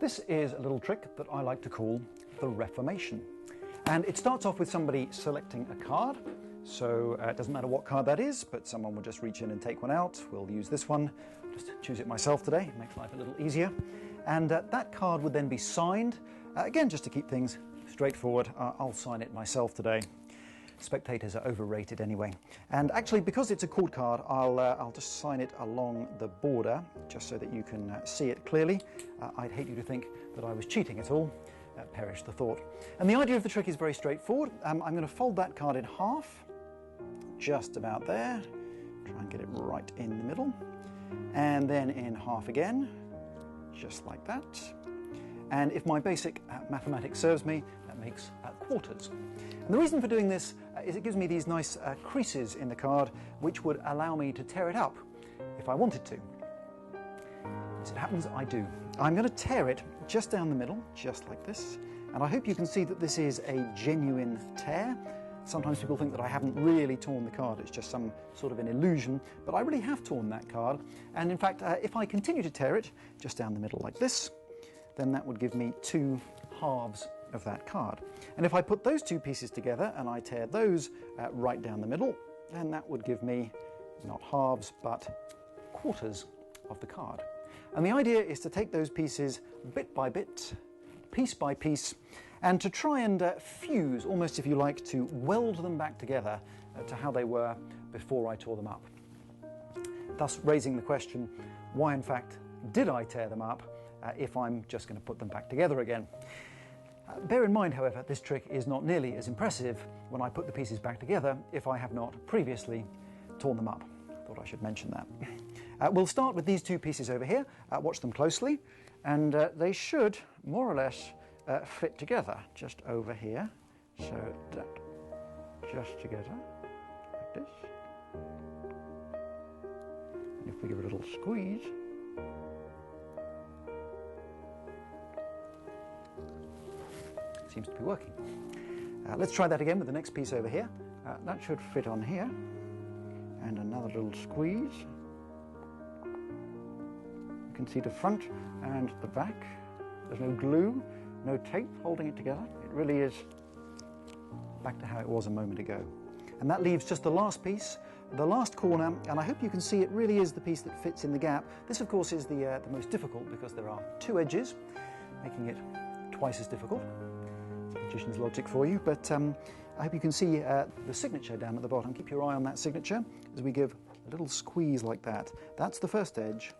This is a little trick that I like to call the Reformation. And it starts off with somebody selecting a card. So it doesn't matter what card that is, but someone will just reach in and take one out. We'll use this one. Just choose it myself today. It makes life a little easier. And that card would then be signed. Again, just to keep things straightforward, I'll sign it myself today. Spectators are overrated anyway. And actually, because it's a chord card, I'll just sign it along the border, just so that you can see it clearly. I'd hate you to think that I was cheating at all. Perish the thought. And the idea of the trick is very straightforward. I'm going to fold that card in half, just about there. Try and get it right in the middle. And then in half again, just like that. And if my basic mathematics serves me, that makes quarters. And the reason for doing this is it gives me these nice creases in the card, which would allow me to tear it up if I wanted to. As it happens, I do. I'm going to tear it just down the middle, just like this. And I hope you can see that this is a genuine tear. Sometimes people think that I haven't really torn the card, it's just some sort of an illusion, but I really have torn that card. And in fact, if I continue to tear it just down the middle like this, then that would give me two halves of that card. And if I put those two pieces together and I tear those right down the middle, then that would give me not halves, but quarters of the card. And the idea is to take those pieces bit by bit, piece by piece, and to try and fuse, almost if you like, to weld them back together to how they were before I tore them up. Thus raising the question, why in fact did I tear them up if I'm just going to put them back together again? Bear in mind, however, this trick is not nearly as impressive when I put the pieces back together if I have not previously torn them up. Thought I should mention that. We'll start with these two pieces over here. Watch them closely, and they should more or less fit together just over here. So that just together like this. And if we give it a little squeeze, it seems to be working. Let's try that again with the next piece over here. That should fit on here. And another little squeeze. You can see the front and the back. There's no glue, no tape holding it together. It really is back to how it was a moment ago. And that leaves just the last piece, the last corner, and I hope you can see it really is the piece that fits in the gap. This, of course, is the most difficult because there are two edges, making it twice as difficult. Magician's logic for you, but I hope you can see the signature down at the bottom. Keep your eye on that signature as we give a little squeeze like that. That's the first edge,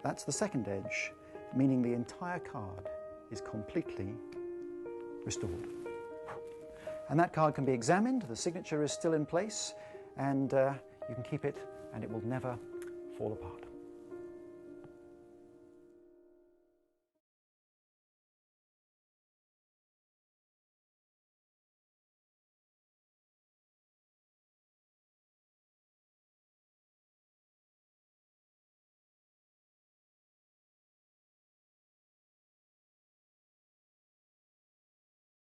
that's the second edge, meaning the entire card is completely restored. And that card can be examined, the signature is still in place, and you can keep it and it will never fall apart.